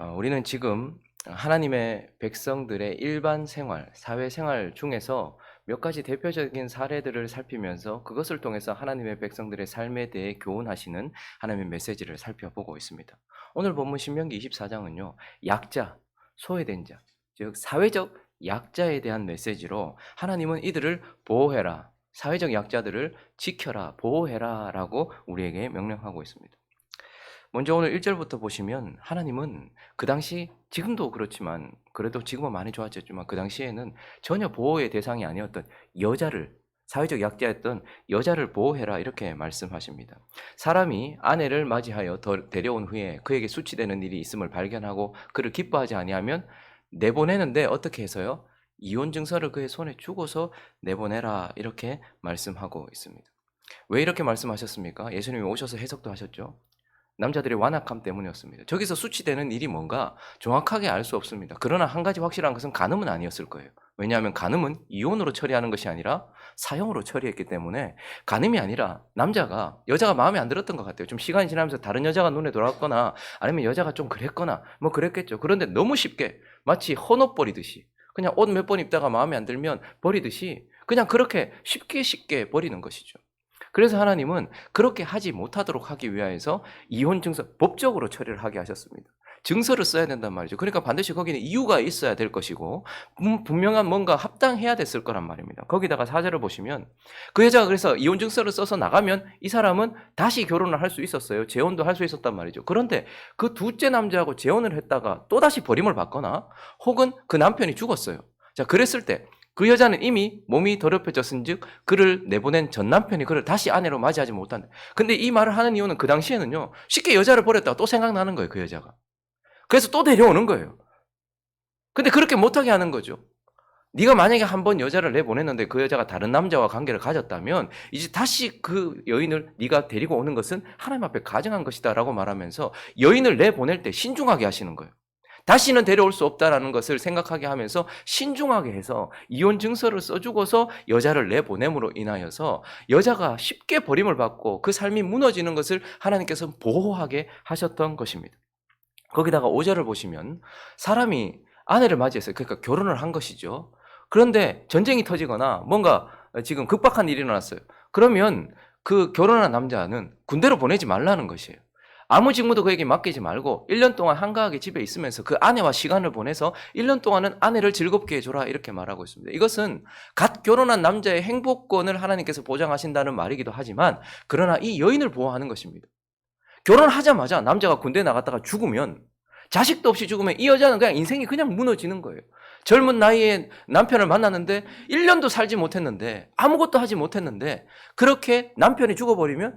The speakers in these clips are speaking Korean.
우리는 지금 하나님의 백성들의 일반 생활, 사회생활 중에서 몇 가지 대표적인 사례들을 살피면서 그것을 통해서 하나님의 백성들의 삶에 대해 교훈하시는 하나님의 메시지를 살펴보고 있습니다. 오늘 본문 신명기 24장은요. 약자, 소외된 자, 즉 사회적 약자에 대한 메시지로 하나님은 이들을 보호해라, 사회적 약자들을 지켜라, 보호해라라고 우리에게 명령하고 있습니다. 먼저 오늘 1절부터 보시면 하나님은 그 당시 지금도 그렇지만 그래도 지금은 많이 좋아졌지만 그 당시에는 전혀 보호의 대상이 아니었던 여자를 사회적 약자였던 여자를 보호해라 이렇게 말씀하십니다. 사람이 아내를 맞이하여 데려온 후에 그에게 수치되는 일이 있음을 발견하고 그를 기뻐하지 아니하면 내보내는데 어떻게 해서요? 이혼 증서를 그의 손에 주고서 내보내라 이렇게 말씀하고 있습니다. 왜 이렇게 말씀하셨습니까? 예수님이 오셔서 해석도 하셨죠. 남자들의 완악함 때문이었습니다. 저기서 수치되는 일이 뭔가 정확하게 알 수 없습니다. 그러나 한 가지 확실한 것은 간음은 아니었을 거예요. 왜냐하면 간음은 이혼으로 처리하는 것이 아니라 사형으로 처리했기 때문에 간음이 아니라 남자가 여자가 마음에 안 들었던 것 같아요. 좀 시간이 지나면서 다른 여자가 눈에 들어왔거나 아니면 여자가 좀 그랬거나 뭐 그랬겠죠. 그런데 너무 쉽게 마치 헌옷 버리듯이 그냥 옷 몇 번 입다가 마음에 안 들면 버리듯이 그냥 그렇게 쉽게 버리는 것이죠. 그래서 하나님은 그렇게 하지 못하도록 하기 위하여서 이혼 증서 법적으로 처리를 하게 하셨습니다. 증서를 써야 된단 말이죠. 그러니까 반드시 거기는 이유가 있어야 될 것이고 분명한 뭔가 합당해야 됐을 거란 말입니다. 거기다가 4절을 보시면 그 여자가 그래서 이혼 증서를 써서 나가면 이 사람은 다시 결혼을 할 수 있었어요. 재혼도 할 수 있었단 말이죠. 그런데 그 둘째 남자하고 재혼을 했다가 또다시 버림을 받거나 혹은 그 남편이 죽었어요. 자, 그랬을 때 그 여자는 이미 몸이 더럽혀졌은즉 그를 내보낸 전 남편이 그를 다시 아내로 맞이하지 못한다. 근데 이 말을 하는 이유는 그 당시에는요. 쉽게 여자를 버렸다가 또 생각나는 거예요. 그 여자가. 그래서 또 데려오는 거예요. 근데 그렇게 못하게 하는 거죠. 네가 만약에 한번 여자를 내보냈는데 그 여자가 다른 남자와 관계를 가졌다면 이제 다시 그 여인을 네가 데리고 오는 것은 하나님 앞에 가증한 것이다 라고 말하면서 여인을 내보낼 때 신중하게 하시는 거예요. 다시는 데려올 수 없다라는 것을 생각하게 하면서 신중하게 해서 이혼 증서를 써주고서 여자를 내보냄으로 인하여서 여자가 쉽게 버림을 받고 그 삶이 무너지는 것을 하나님께서 보호하게 하셨던 것입니다. 거기다가 5절을 보시면 사람이 아내를 맞이했어요. 그러니까 결혼을 한 것이죠. 그런데 전쟁이 터지거나 뭔가 지금 급박한 일이 일어났어요. 그러면 그 결혼한 남자는 군대로 보내지 말라는 것이에요. 아무 직무도 그에게 맡기지 말고 1년 동안 한가하게 집에 있으면서 그 아내와 시간을 보내서 1년 동안은 아내를 즐겁게 해줘라 이렇게 말하고 있습니다. 이것은 갓 결혼한 남자의 행복권을 하나님께서 보장하신다는 말이기도 하지만 그러나 이 여인을 보호하는 것입니다. 결혼하자마자 남자가 군대 나갔다가 죽으면 자식도 없이 죽으면 이 여자는 그냥 인생이 그냥 무너지는 거예요. 젊은 나이에 남편을 만났는데 1년도 살지 못했는데 아무것도 하지 못했는데 그렇게 남편이 죽어버리면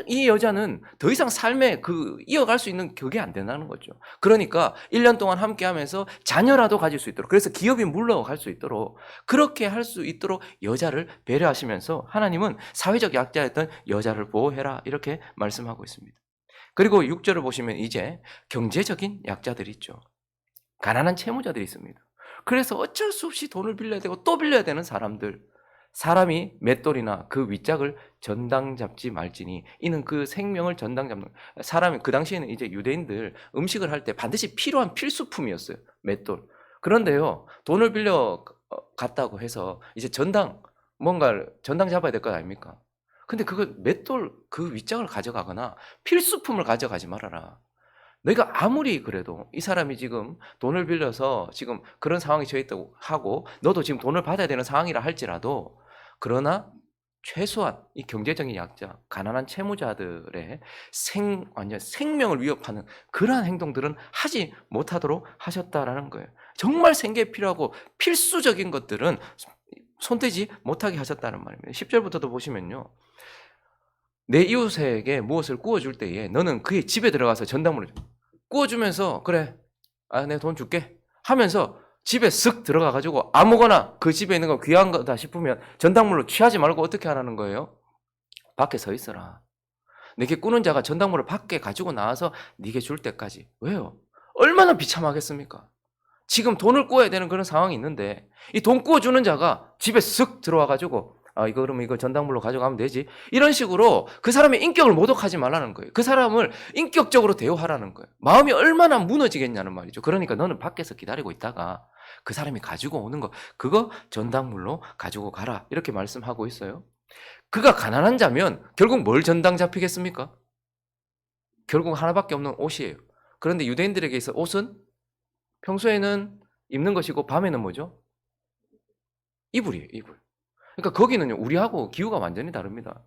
이 여자는 더 이상 삶에 이어갈 수 있는 그게 안 된다는 거죠. 그러니까 1년 동안 함께 하면서 자녀라도 가질 수 있도록 그래서 기업이 물러갈 수 있도록 그렇게 할 수 있도록 여자를 배려하시면서 하나님은 사회적 약자였던 여자를 보호해라 이렇게 말씀하고 있습니다. 그리고 6절을 보시면 이제 경제적인 약자들이 있죠. 가난한 채무자들이 있습니다. 그래서 어쩔 수 없이 돈을 빌려야 되고 또 빌려야 되는 사람들. 사람이 맷돌이나 그 윗짝을 전당 잡지 말지니 이는 그 생명을 전당 잡는 사람이 그 당시에는 이제 유대인들 음식을 할 때 반드시 필요한 필수품이었어요. 맷돌. 그런데요. 돈을 빌려 갔다고 해서 이제 뭔가를 전당 잡아야 될 것 아닙니까? 근데 그걸 맷돌 그 윗장을 가져가거나 필수품을 가져가지 말아라. 내가 아무리 그래도 이 사람이 지금 돈을 빌려서 지금 그런 상황에 처해 있다고 하고 너도 지금 돈을 받아야 되는 상황이라 할지라도 그러나 최소한 이 경제적인 약자, 가난한 채무자들의 완전 생명을 위협하는 그러한 행동들은 하지 못하도록 하셨다라는 거예요. 정말 생계에 필요하고 필수적인 것들은 손대지 못하게 하셨다는 말입니다. 10절부터도 보시면요. 내 이웃에게 무엇을 구워줄 때에 너는 그의 집에 들어가서 전당물을 구워주면서 그래 내가 돈 줄게 하면서 집에 쓱 들어가가지고 아무거나 그 집에 있는 거 귀한 거다 싶으면 전당물로 취하지 말고 어떻게 하라는 거예요? 밖에 서 있어라. 내게 꾸는 자가 전당물을 밖에 가지고 나와서 네게 줄 때까지. 왜요? 얼마나 비참하겠습니까? 지금 돈을 구워야 되는 그런 상황이 있는데 이 돈 구워주는 자가 집에 쓱 들어와가지고 이거 그러면 이거 전당물로 가져가면 되지. 이런 식으로 그 사람의 인격을 모독하지 말라는 거예요. 그 사람을 인격적으로 대우하라는 거예요. 마음이 얼마나 무너지겠냐는 말이죠. 그러니까 너는 밖에서 기다리고 있다가 그 사람이 가지고 오는 거, 그거 전당물로 가지고 가라. 이렇게 말씀하고 있어요. 그가 가난한 자면 결국 뭘 전당 잡히겠습니까? 결국 하나밖에 없는 옷이에요. 그런데 유대인들에게 있어 옷은 평소에는 입는 것이고 밤에는 뭐죠? 이불이에요, 이불. 그러니까 거기는요, 우리하고 기후가 완전히 다릅니다.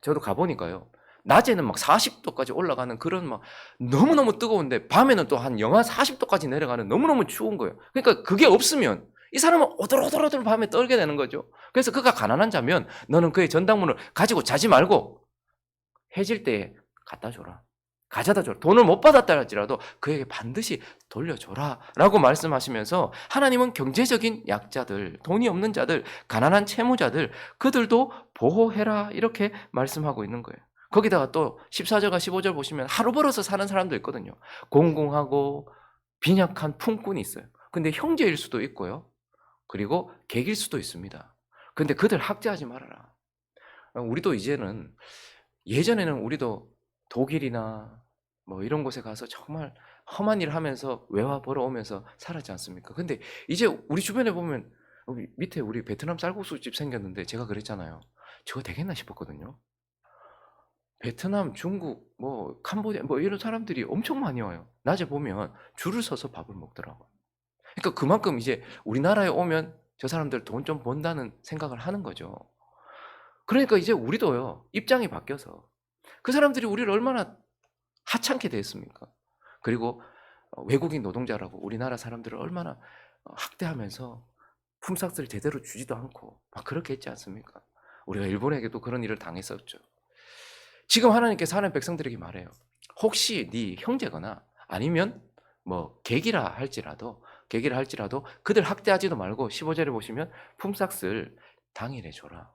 저도 가보니까요, 낮에는 막 40도까지 올라가는 그런 막 너무너무 뜨거운데 밤에는 또 한 영하 40도까지 내려가는 너무너무 추운 거예요. 그러니까 그게 없으면 이 사람은 오돌오돌오돌 밤에 떨게 되는 거죠. 그래서 그가 가난한 자면 너는 그의 전당문을 가지고 자지 말고 해질 때에 갖다 줘라. 가져다 줘라. 돈을 못 받았다 할지라도 그에게 반드시 돌려줘라 라고 말씀하시면서 하나님은 경제적인 약자들, 돈이 없는 자들, 가난한 채무자들, 그들도 보호해라 이렇게 말씀하고 있는 거예요. 거기다가 또 14절과 15절 보시면 하루 벌어서 사는 사람도 있거든요. 공공하고 빈약한 품꾼이 있어요. 근데 형제일 수도 있고요. 그리고 객일 수도 있습니다. 근데 그들 학대하지 말아라. 우리도 이제는, 예전에는 우리도 독일이나 뭐 이런 곳에 가서 정말 험한 일을 하면서 외화 벌어오면서 살았지 않습니까? 근데 이제 우리 주변에 보면 여기 밑에 우리 베트남 쌀국수집 생겼는데 제가 그랬잖아요. 저거 되겠나 싶었거든요. 베트남, 중국, 뭐 캄보디아 뭐 이런 사람들이 엄청 많이 와요. 낮에 보면 줄을 서서 밥을 먹더라고요. 그러니까 그만큼 이제 우리나라에 오면 저 사람들 돈 좀 번다는 생각을 하는 거죠. 그러니까 이제 우리도요, 입장이 바뀌어서 그 사람들이 우리를 얼마나 하찮게 대했습니까? 그리고 외국인 노동자라고 우리나라 사람들을 얼마나 학대하면서 품삯을 제대로 주지도 않고 막 그렇게 했지 않습니까? 우리가 일본에게도 그런 일을 당했었죠. 지금 하나님께서 하나님 백성들에게 말해요. 혹시 네 형제거나 아니면 뭐 객이라 할지라도 그들 학대하지도 말고 15절에 보시면 품삯을 당일에 줘라.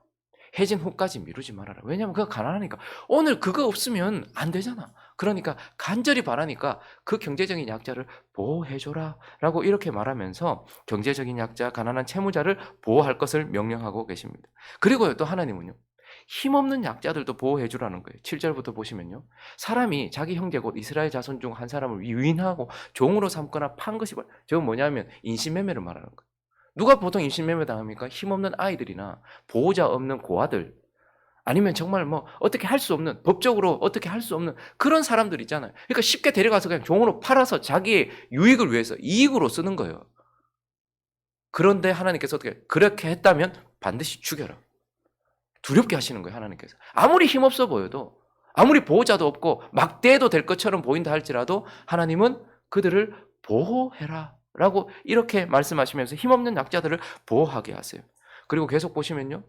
해진 후까지 미루지 말아라. 왜냐하면 그가 가난하니까. 오늘 그거 없으면 안 되잖아. 그러니까 간절히 바라니까 그 경제적인 약자를 보호해줘라 라고 이렇게 말하면서 경제적인 약자, 가난한 채무자를 보호할 것을 명령하고 계십니다. 그리고 또 하나님은요, 힘없는 약자들도 보호해주라는 거예요. 7절부터 보시면요, 사람이 자기 형제 곧 이스라엘 자손 중 한 사람을 위인하고 종으로 삼거나 판 것이, 저건 뭐냐면 인신매매를 말하는 거예요. 누가 보통 인신매매 당합니까? 힘없는 아이들이나 보호자 없는 고아들, 아니면 정말 뭐 어떻게 할 수 없는, 법적으로 어떻게 할 수 없는 그런 사람들 있잖아요. 그러니까 쉽게 데려가서 그냥 종으로 팔아서 자기의 유익을 위해서 이익으로 쓰는 거예요. 그런데 하나님께서 어떻게, 그렇게 했다면 반드시 죽여라. 두렵게 하시는 거예요, 하나님께서. 아무리 힘없어 보여도, 아무리 보호자도 없고 막대해도 될 것처럼 보인다 할지라도 하나님은 그들을 보호해라 라고 이렇게 말씀하시면서 힘없는 약자들을 보호하게 하세요. 그리고 계속 보시면요,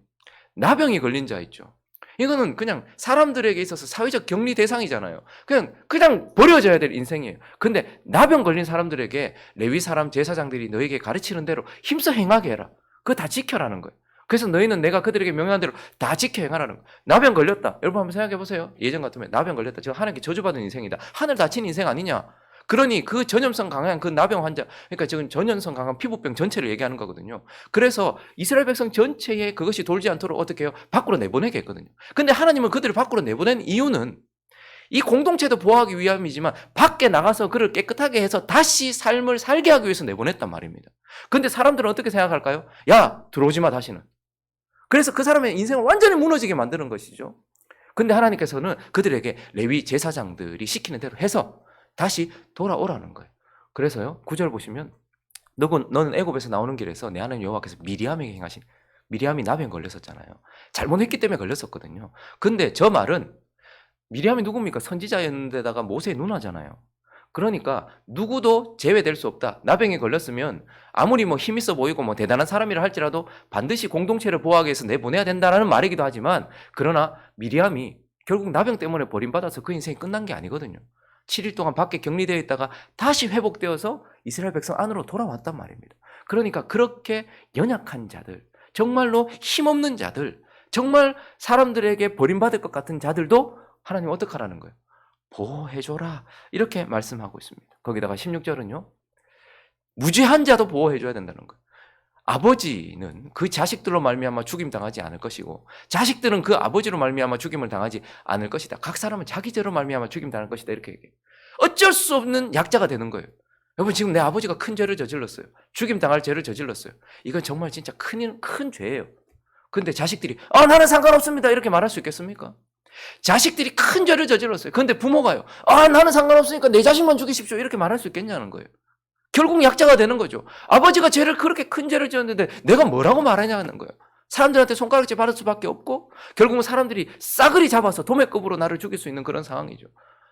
나병이 걸린 자 있죠. 이거는 그냥 사람들에게 있어서 사회적 격리 대상이잖아요. 그냥 버려져야 될 인생이에요. 근데 나병 걸린 사람들에게 레위 사람 제사장들이 너에게 가르치는 대로 힘써 행하게 해라. 그거 다 지켜라는 거예요. 그래서 너희는 내가 그들에게 명령한 대로 다 지켜 행하라는 거예요. 나병 걸렸다. 여러분 한번 생각해 보세요. 예전 같으면 나병 걸렸다. 저 하나님께 저주받은 인생이다. 하늘 다친 인생 아니냐? 그러니 그 전염성 강한 그 나병 환자, 그러니까 지금 전염성 강한 피부병 전체를 얘기하는 거거든요. 그래서 이스라엘 백성 전체에 그것이 돌지 않도록 어떻게 해요? 밖으로 내보내게 했거든요. 근데 하나님은 그들을 밖으로 내보낸 이유는 이 공동체도 보호하기 위함이지만 밖에 나가서 그를 깨끗하게 해서 다시 삶을 살게 하기 위해서 내보냈단 말입니다. 근데 사람들은 어떻게 생각할까요? 야, 들어오지 마 다시는. 그래서 그 사람의 인생을 완전히 무너지게 만드는 것이죠. 근데 하나님께서는 그들에게 레위 제사장들이 시키는 대로 해서 다시 돌아오라는 거예요. 그래서요, 9절 보시면 너는 애굽에서 나오는 길에서 내 하나님 여호와께서 미리암에게 행하신, 미리암이 나병 걸렸었잖아요. 잘못했기 때문에 걸렸었거든요. 근데 저 말은, 미리암이 누굽니까? 선지자였는데다가 모세의 누나잖아요. 그러니까 누구도 제외될 수 없다. 나병에 걸렸으면 아무리 뭐 힘 있어 보이고 뭐 대단한 사람이라 할지라도 반드시 공동체를 보호하기 위해서 내보내야 된다는 말이기도 하지만, 그러나 미리암이 결국 나병 때문에 버림받아서 그 인생이 끝난 게 아니거든요. 7일 동안 밖에 격리되어 있다가 다시 회복되어서 이스라엘 백성 안으로 돌아왔단 말입니다. 그러니까 그렇게 연약한 자들, 정말로 힘없는 자들, 정말 사람들에게 버림받을 것 같은 자들도 하나님 어떻게 하라는 거예요? 보호해줘라 이렇게 말씀하고 있습니다. 거기다가 16절은요, 무죄한 자도 보호해줘야 된다는 거예요. 아버지는 그 자식들로 말미암아 죽임 당하지 않을 것이고 자식들은 그 아버지로 말미암아 죽임을 당하지 않을 것이다. 각 사람은 자기 죄로 말미암아 죽임 당할 것이다. 이렇게 얘기해요. 어쩔 수 없는 약자가 되는 거예요. 여러분 지금 내 아버지가 큰 죄를 저질렀어요. 죽임 당할 죄를 저질렀어요. 이건 정말 진짜 큰 죄예요. 근데 자식들이 나는 상관없습니다. 이렇게 말할 수 있겠습니까? 자식들이 큰 죄를 저질렀어요. 그런데 부모가요. 나는 상관없으니까 내 자식만 죽이십시오. 이렇게 말할 수 있겠냐는 거예요. 결국 약자가 되는 거죠. 아버지가 죄를 그렇게 큰 죄를 지었는데 내가 뭐라고 말하냐는 거예요. 사람들한테 손가락질 받을 수밖에 없고 결국은 사람들이 싸그리 잡아서 도매급으로 나를 죽일 수 있는 그런 상황이죠.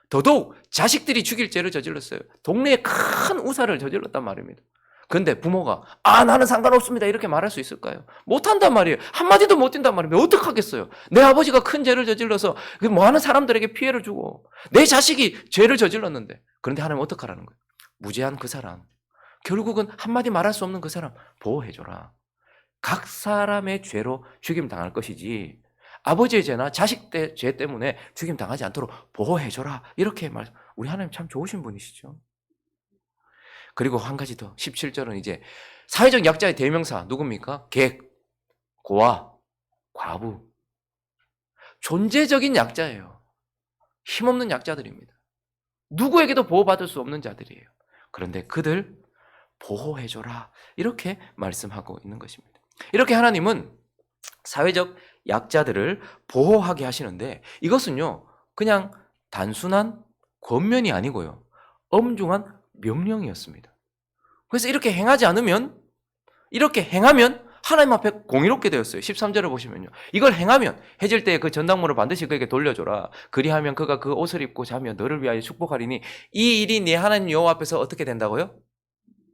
더더욱 자식들이 죽일 죄를 저질렀어요. 동네에 큰 우사를 저질렀단 말입니다. 그런데 부모가 나는 상관없습니다 이렇게 말할 수 있을까요? 못한단 말이에요. 한마디도 못 뛴단 말이에요. 어떡하겠어요? 내 아버지가 큰 죄를 저질러서 많은 사람들에게 피해를 주고 내 자식이 죄를 저질렀는데 그런데 하나님 어떡하라는 거예요? 무죄한 그 사람, 결국은 한마디 말할 수 없는 그 사람 보호해줘라. 각 사람의 죄로 죽임 당할 것이지 아버지의 죄나 자식 죄 때문에 죽임 당하지 않도록 보호해줘라. 이렇게 말. 우리 하나님 참 좋으신 분이시죠. 그리고 한 가지 더 17절은 이제 사회적 약자의 대명사 누굽니까? 객, 고아, 과부. 존재적인 약자예요. 힘없는 약자들입니다. 누구에게도 보호받을 수 없는 자들이에요. 그런데 그들 보호해줘라. 이렇게 말씀하고 있는 것입니다. 이렇게 하나님은 사회적 약자들을 보호하게 하시는데 이것은요 그냥 단순한 권면이 아니고요 엄중한 명령이었습니다. 그래서 이렇게 행하면 하나님 앞에 공의롭게 되었어요. 13절을 보시면요. 이걸 행하면 해질 때에 그 전당물을 반드시 그에게 돌려줘라. 그리하면 그가 그 옷을 입고 자며 너를 위하여 축복하리니 이 일이 네 하나님 여호와 앞에서 어떻게 된다고요?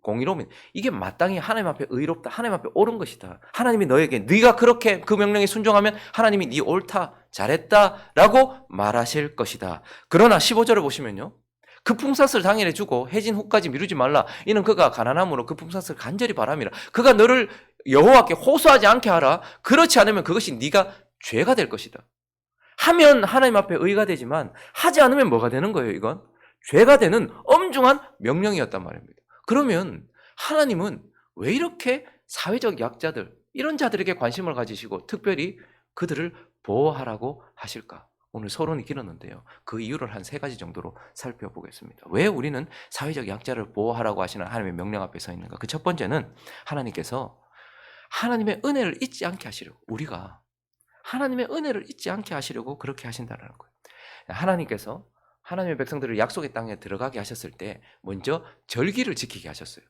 공의로우면 이게 마땅히 하나님 앞에 의롭다. 하나님 앞에 옳은 것이다. 하나님이 너에게 네가 그렇게 그 명령에 순종하면 하나님이 네 옳다, 잘했다라고 말하실 것이다. 그러나 15절을 보시면요. 그 품삯을 당일에 주고 해진 후까지 미루지 말라. 이는 그가 가난함으로 그 품삯을 간절히 바람이라. 그가 너를 여호와께 호소하지 않게 하라. 그렇지 않으면 그것이 네가 죄가 될 것이다. 하면 하나님 앞에 의가 되지만 하지 않으면 뭐가 되는 거예요? 이건 죄가 되는 엄중한 명령이었단 말입니다. 그러면 하나님은 왜 이렇게 사회적 약자들, 이런 자들에게 관심을 가지시고 특별히 그들을 보호하라고 하실까? 오늘 서론이 길었는데요. 그 이유를 한 3가지 정도로 살펴보겠습니다. 왜 우리는 사회적 약자를 보호하라고 하시는 하나님의 명령 앞에 서 있는가? 그 첫 번째는 하나님께서 하나님의 은혜를 잊지 않게 하시려고, 우리가 하나님의 은혜를 잊지 않게 하시려고 그렇게 하신다는 거예요. 하나님께서 하나님의 백성들을 약속의 땅에 들어가게 하셨을 때 먼저 절기를 지키게 하셨어요.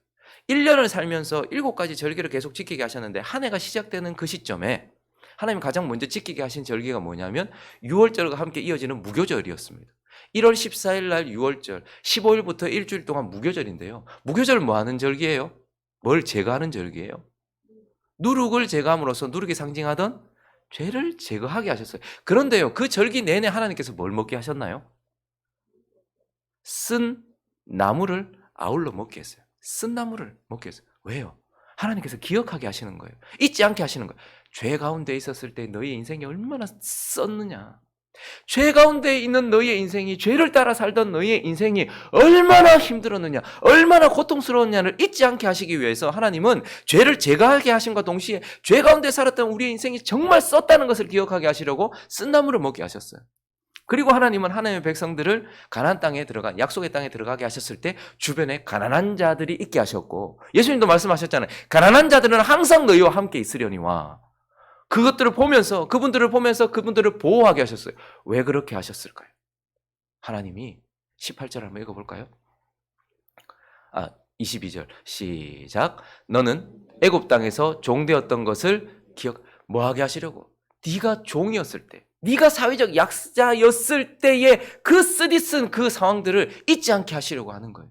1년을 살면서 7가지 절기를 계속 지키게 하셨는데 한 해가 시작되는 그 시점에 하나님 가장 먼저 지키게 하신 절기가 뭐냐면 6월절과 함께 이어지는 무교절이었습니다. 1월 14일 날 6월절, 15일부터 일주일 동안 무교절인데요. 무교절은 뭐 하는 절기예요? 뭘 제거하는 절기예요? 누룩을 제거함으로써 누룩이 상징하던 죄를 제거하게 하셨어요. 그런데요, 그 절기 내내 하나님께서 뭘 먹게 하셨나요? 쓴 나무를 아울러 먹게 했어요. 쓴 나무를 먹게 했어요. 왜요? 하나님께서 기억하게 하시는 거예요. 잊지 않게 하시는 거예요. 죄 가운데 있었을 때 너희 인생이 얼마나 썼느냐. 죄 가운데 있는 너희의 인생이, 죄를 따라 살던 너희의 인생이 얼마나 힘들었느냐, 얼마나 고통스러웠냐를 잊지 않게 하시기 위해서 하나님은 죄를 제거하게 하심과 동시에 죄 가운데 살았던 우리의 인생이 정말 썼다는 것을 기억하게 하시려고 쓴 나무를 먹게 하셨어요. 그리고 하나님은 하나님의 백성들을 가나안 땅에 들어간, 약속의 땅에 들어가게 하셨을 때 주변에 가난한 자들이 있게 하셨고, 예수님도 말씀하셨잖아요. 가난한 자들은 항상 너희와 함께 있으려니와. 그것들을 보면서, 그분들을 보면서 그분들을 보호하게 하셨어요. 왜 그렇게 하셨을까요? 하나님이 18절 한번 읽어볼까요? 22절 시작. 너는 애굽 땅에서 종되었던 것을 뭐하게 하시려고? 네가 종이었을 때, 네가 사회적 약자였을 때의 그 쓰디쓴 그 상황들을 잊지 않게 하시려고 하는 거예요.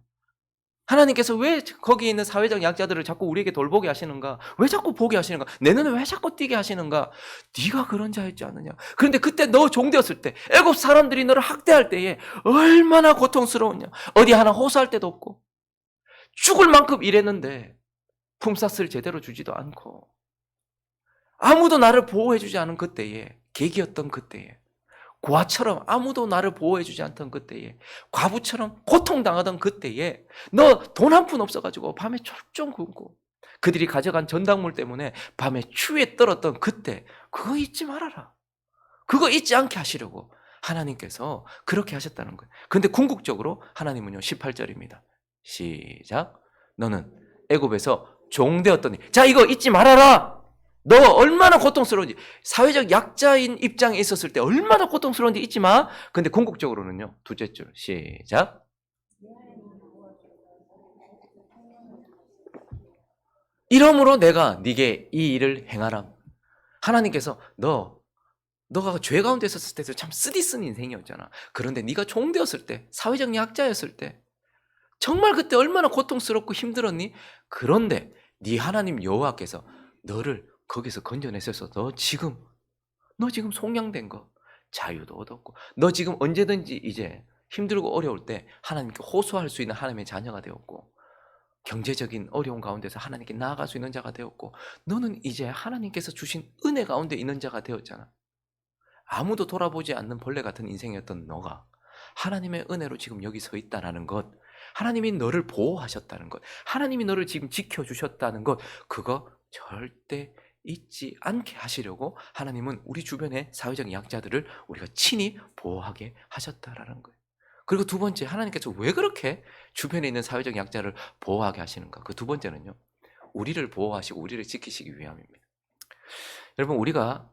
하나님께서 왜 거기 있는 사회적 약자들을 자꾸 우리에게 돌보게 하시는가? 왜 자꾸 보게 하시는가? 내 눈에 왜 자꾸 띄게 하시는가? 네가 그런 자였지 않느냐? 그런데 그때 너 종되었을 때, 애굽 사람들이 너를 학대할 때에 얼마나 고통스러웠냐? 어디 하나 호소할 데도 없고 죽을 만큼 일했는데 품삯을 제대로 주지도 않고 아무도 나를 보호해주지 않은 그때에, 객이었던 그때에, 고아처럼 아무도 나를 보호해주지 않던 그때에, 과부처럼 고통당하던 그때에, 너 돈 한 푼 없어가지고 밤에 쫄쫄 굶고 그들이 가져간 전당물 때문에 밤에 추위에 떨었던 그때, 그거 잊지 말아라. 그거 잊지 않게 하시려고 하나님께서 그렇게 하셨다는 거예요. 그런데 궁극적으로 하나님은요, 18절입니다. 시작. 너는 애굽에서 종되었더니, 자, 이거 잊지 말아라. 너 얼마나 고통스러운지, 사회적 약자인 입장에 있었을 때 얼마나 고통스러운지 잊지 마. 근데 궁극적으로는요, 두째 줄 시작. 이러므로 내가 네게 이 일을 행하라. 하나님께서 너가 죄 가운데 있었을 때도 참 쓰디쓴 인생이었잖아. 그런데 네가 종되었을 때, 사회적 약자였을 때 정말 그때 얼마나 고통스럽고 힘들었니? 그런데 네 하나님 여호와께서 너를 거기서 건져내셔서 너 지금 속량된 거, 자유도 얻었고, 너 지금 언제든지 이제 힘들고 어려울 때 하나님께 호소할 수 있는 하나님의 자녀가 되었고, 경제적인 어려움 가운데서 하나님께 나아갈 수 있는 자가 되었고, 너는 이제 하나님께서 주신 은혜 가운데 있는 자가 되었잖아. 아무도 돌아보지 않는 벌레 같은 인생이었던 너가 하나님의 은혜로 지금 여기 서 있다는 것, 하나님이 너를 보호하셨다는 것, 하나님이 너를 지금 지켜주셨다는 것, 그거 절대 잊지 않게 하시려고 하나님은 우리 주변의 사회적 약자들을 우리가 친히 보호하게 하셨다라는 거예요. 그리고 두 번째, 하나님께서 왜 그렇게 주변에 있는 사회적 약자를 보호하게 하시는가? 그 두 번째는요, 우리를 보호하시고 우리를 지키시기 위함입니다. 여러분, 우리가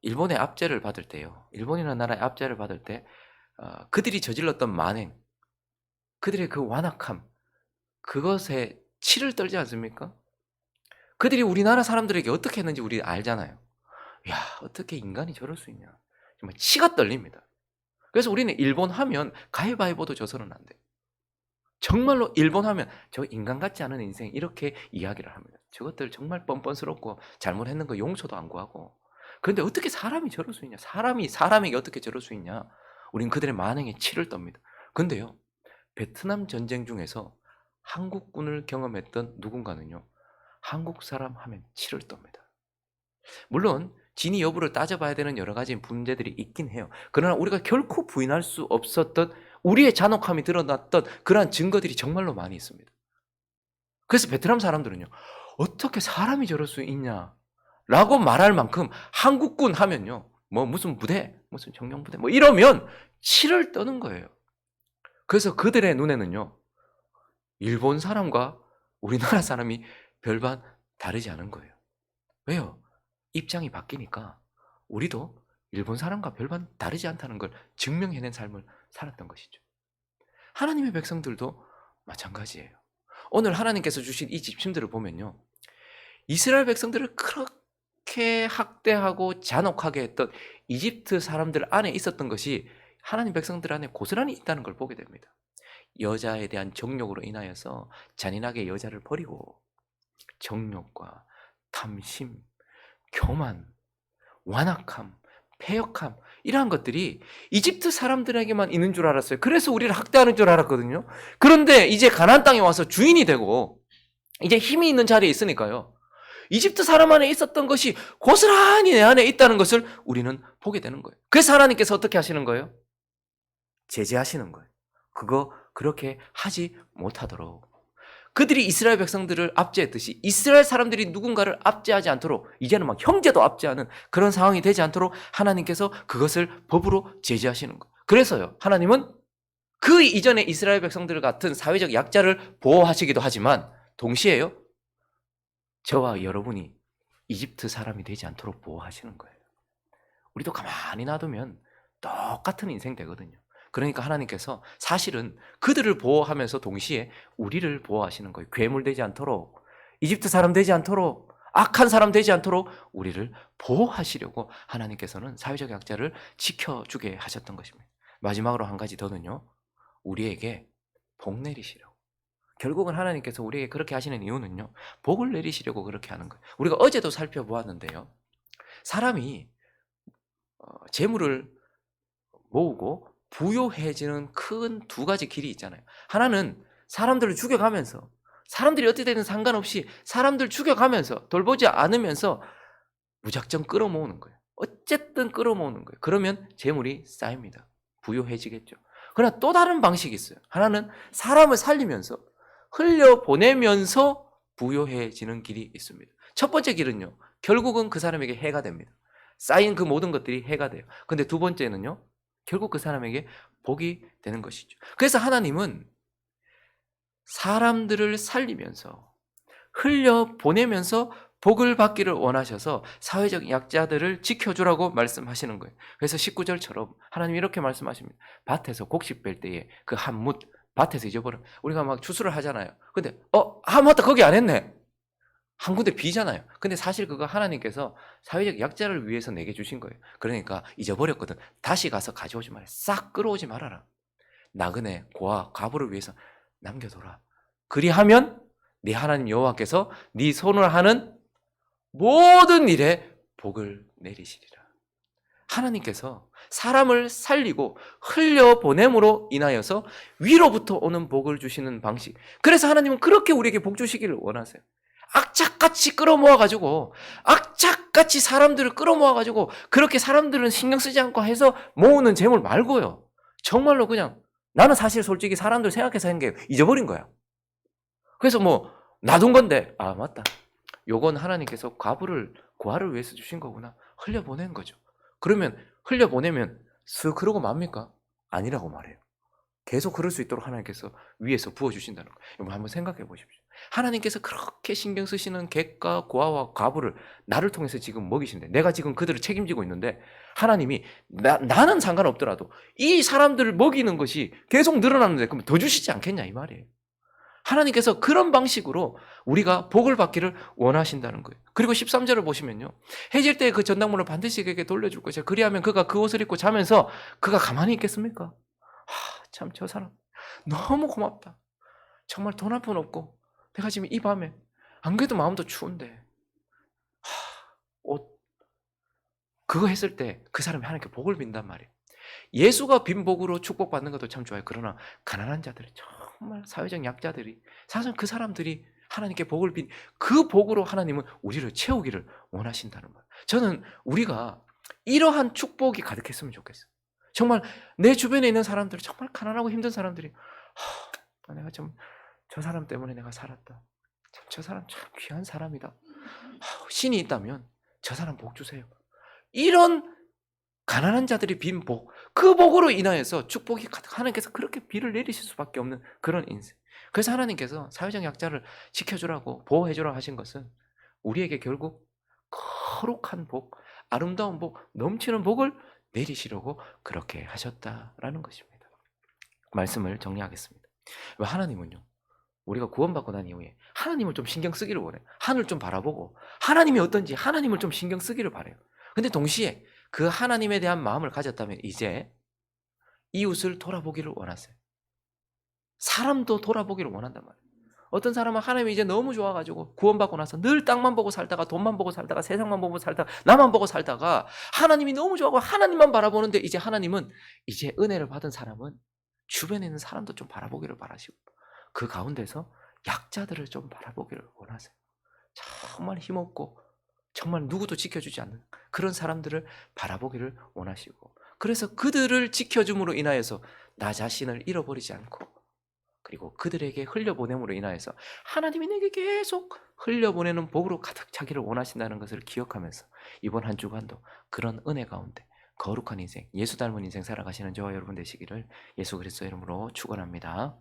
일본의 압제를 받을 때요, 일본이라는 나라의 압제를 받을 때 그들이 저질렀던 만행, 그들의 그 완악함, 그것에 치를 떨지 않습니까? 그들이 우리나라 사람들에게 어떻게 했는지 우리 알잖아요. 야, 어떻게 인간이 저럴 수 있냐. 정말 치가 떨립니다. 그래서 우리는 일본 하면 가위바위보도 져서는 안 돼요. 정말로 일본 하면 저 인간 같지 않은 인생, 이렇게 이야기를 합니다. 저것들 정말 뻔뻔스럽고 잘못했는 거 용서도 안 구하고. 그런데 어떻게 사람이 저럴 수 있냐. 사람이 사람에게 어떻게 저럴 수 있냐. 우린 그들의 만행에 치를 떱니다. 근데요, 베트남 전쟁 중에서 한국군을 경험했던 누군가는요, 한국 사람 하면 치를 떱니다. 물론 진위 여부를 따져봐야 되는 여러 가지 문제들이 있긴 해요. 그러나 우리가 결코 부인할 수 없었던, 우리의 잔혹함이 드러났던 그러한 증거들이 정말로 많이 있습니다. 그래서 베트남 사람들은요, 어떻게 사람이 저럴 수 있냐 라고 말할 만큼 한국군 하면요, 뭐 무슨 부대, 무슨 정령부대 뭐 이러면 치를 떠는 거예요. 그래서 그들의 눈에는요, 일본 사람과 우리나라 사람이 별반 다르지 않은 거예요. 왜요? 입장이 바뀌니까 우리도 일본 사람과 별반 다르지 않다는 걸 증명해낸 삶을 살았던 것이죠. 하나님의 백성들도 마찬가지예요. 오늘 하나님께서 주신 이 집신들을 보면요, 이스라엘 백성들을 그렇게 학대하고 잔혹하게 했던 이집트 사람들 안에 있었던 것이 하나님 백성들 안에 고스란히 있다는 걸 보게 됩니다. 여자에 대한 정욕으로 인하여서 잔인하게 여자를 버리고, 정욕과 탐심, 교만, 완악함, 패역함, 이러한 것들이 이집트 사람들에게만 있는 줄 알았어요. 그래서 우리를 학대하는 줄 알았거든요. 그런데 이제 가나안 땅에 와서 주인이 되고 이제 힘이 있는 자리에 있으니까요, 이집트 사람 안에 있었던 것이 고스란히 내 안에 있다는 것을 우리는 보게 되는 거예요. 그래서 하나님께서 어떻게 하시는 거예요? 제재하시는 거예요. 그거 그렇게 하지 못하도록. 그들이 이스라엘 백성들을 압제했듯이 이스라엘 사람들이 누군가를 압제하지 않도록, 이제는 막 형제도 압제하는 그런 상황이 되지 않도록 하나님께서 그것을 법으로 제재하시는 거예요. 그래서요, 하나님은 그 이전에 이스라엘 백성들 같은 사회적 약자를 보호하시기도 하지만 동시에요, 저와 여러분이 이집트 사람이 되지 않도록 보호하시는 거예요. 우리도 가만히 놔두면 똑같은 인생 되거든요. 그러니까 하나님께서 사실은 그들을 보호하면서 동시에 우리를 보호하시는 거예요. 괴물 되지 않도록, 이집트 사람 되지 않도록, 악한 사람 되지 않도록 우리를 보호하시려고 하나님께서는 사회적 약자를 지켜주게 하셨던 것입니다. 마지막으로 한 가지 더는요, 우리에게 복 내리시려고. 결국은 하나님께서 우리에게 그렇게 하시는 이유는요, 복을 내리시려고 그렇게 하는 거예요. 우리가 어제도 살펴보았는데요, 사람이 재물을 모으고 부유해지는 큰 두 가지 길이 있잖아요. 하나는 사람들을 죽여가면서, 사람들이 어떻게 되든 상관없이 사람들 죽여가면서, 돌보지 않으면서 무작정 끌어모으는 거예요. 어쨌든 끌어모으는 거예요. 그러면 재물이 쌓입니다. 부유해지겠죠. 그러나 또 다른 방식이 있어요. 하나는 사람을 살리면서 흘려보내면서 부요해지는 길이 있습니다. 첫 번째 길은요, 결국은 그 사람에게 해가 됩니다. 쌓인 그 모든 것들이 해가 돼요. 근데 두 번째는요, 결국 그 사람에게 복이 되는 것이죠. 그래서 하나님은 사람들을 살리면서 흘려 보내면서 복을 받기를 원하셔서 사회적 약자들을 지켜주라고 말씀하시는 거예요. 그래서 19절처럼 하나님이 이렇게 말씀하십니다. 밭에서 곡식 뺄 때에 그 한 뭇 밭에서 잊어버려. 우리가 막 추수를 하잖아요. 근데 맞다, 거기 안 했네. 한 군데 비잖아요. 근데 사실 그거 하나님께서 사회적 약자를 위해서 내게 주신 거예요. 그러니까 잊어버렸거든. 다시 가서 가져오지 말아요. 싹 끌어오지 말아라. 나그네 고아 과부를 위해서 남겨둬라. 그리하면 네 하나님 여호와께서 네 손을 하는 모든 일에 복을 내리시리라. 하나님께서 사람을 살리고 흘려보냄으로 인하여서 위로부터 오는 복을 주시는 방식. 그래서 하나님은 그렇게 우리에게 복 주시기를 원하세요. 악착같이 끌어모아가지고, 악착같이 사람들을 끌어모아가지고, 그렇게 사람들은 신경 쓰지 않고 해서 모으는 재물 말고요. 정말로 그냥, 나는 사실 솔직히 사람들 생각해서 한 게 잊어버린 거야. 그래서 뭐, 놔둔 건데, 맞다. 요건 하나님께서 고아를 위해서 주신 거구나. 흘려보낸 거죠. 그러면, 흘려보내면, 그러고 맙니까? 아니라고 말해요. 계속 그럴 수 있도록 하나님께서 위에서 부어주신다는 거예요. 여러분 한번 생각해 보십시오. 하나님께서 그렇게 신경 쓰시는 객과 고아와 과부를 나를 통해서 지금 먹이신데, 내가 지금 그들을 책임지고 있는데, 하나님이 나는 상관없더라도 이 사람들을 먹이는 것이 계속 늘어나는데 그럼 더 주시지 않겠냐 이 말이에요. 하나님께서 그런 방식으로 우리가 복을 받기를 원하신다는 거예요. 그리고 13절을 보시면요, 해질 때 그 전당물을 반드시 그에게 돌려줄 것이야. 그리하면 그가 그 옷을 입고 자면서 그가 가만히 있겠습니까? 참 저 사람 너무 고맙다. 정말 돈 한 푼 없고 내가 지금 이 밤에 안 그래도 마음도 추운데 옷 그거 했을 때 그 사람이 하나님께 복을 빈단 말이에요. 예수가 빈 복으로 축복받는 것도 참 좋아요. 그러나 가난한 자들이, 정말 사회적 약자들이, 사실 그 사람들이 하나님께 복을 빈 그 복으로 하나님은 우리를 채우기를 원하신다는 거예요. 저는 우리가 이러한 축복이 가득했으면 좋겠어요. 정말 내 주변에 있는 사람들, 정말 가난하고 힘든 사람들이, 내가 좀 저 사람 때문에 내가 살았다. 참 저 사람 참 귀한 사람이다. 신이 있다면 저 사람 복 주세요. 이런 가난한 자들이 빈 복, 그 복으로 인하여서 축복이 가득, 하나님께서 그렇게 비를 내리실 수밖에 없는 그런 인생. 그래서 하나님께서 사회적 약자를 지켜주라고, 보호해주라고 하신 것은 우리에게 결국 거룩한 복, 아름다운 복, 넘치는 복을 내리시려고 그렇게 하셨다라는 것입니다. 말씀을 정리하겠습니다. 하나님은요, 우리가 구원받고 난 이후에 하나님을 좀 신경 쓰기를 원해요. 하늘 좀 바라보고 하나님이 어떤지 하나님을 좀 신경 쓰기를 바라요. 근데 동시에 그 하나님에 대한 마음을 가졌다면 이제 이웃을 돌아보기를 원하세요. 사람도 돌아보기를 원한단 말이에요. 어떤 사람은 하나님이 이제 너무 좋아가지고 구원받고 나서 늘 땅만 보고 살다가, 돈만 보고 살다가, 세상만 보고 살다가, 나만 보고 살다가, 하나님이 너무 좋아하고 하나님만 바라보는데, 이제 하나님은 이제 은혜를 받은 사람은 주변에 있는 사람도 좀 바라보기를 바라시고, 그 가운데서 약자들을 좀 바라보기를 원하세요. 정말 힘없고 정말 누구도 지켜주지 않는 그런 사람들을 바라보기를 원하시고, 그래서 그들을 지켜줌으로 인하여서 나 자신을 잃어버리지 않고, 그리고 그들에게 흘려보냄으로 인하여서 하나님이 내게 계속 흘려보내는 복으로 가득 차기를 원하신다는 것을 기억하면서 이번 한 주간도 그런 은혜 가운데 거룩한 인생, 예수 닮은 인생 살아가시는 저와 여러분 되시기를 예수 그리스도의 이름으로 축원합니다.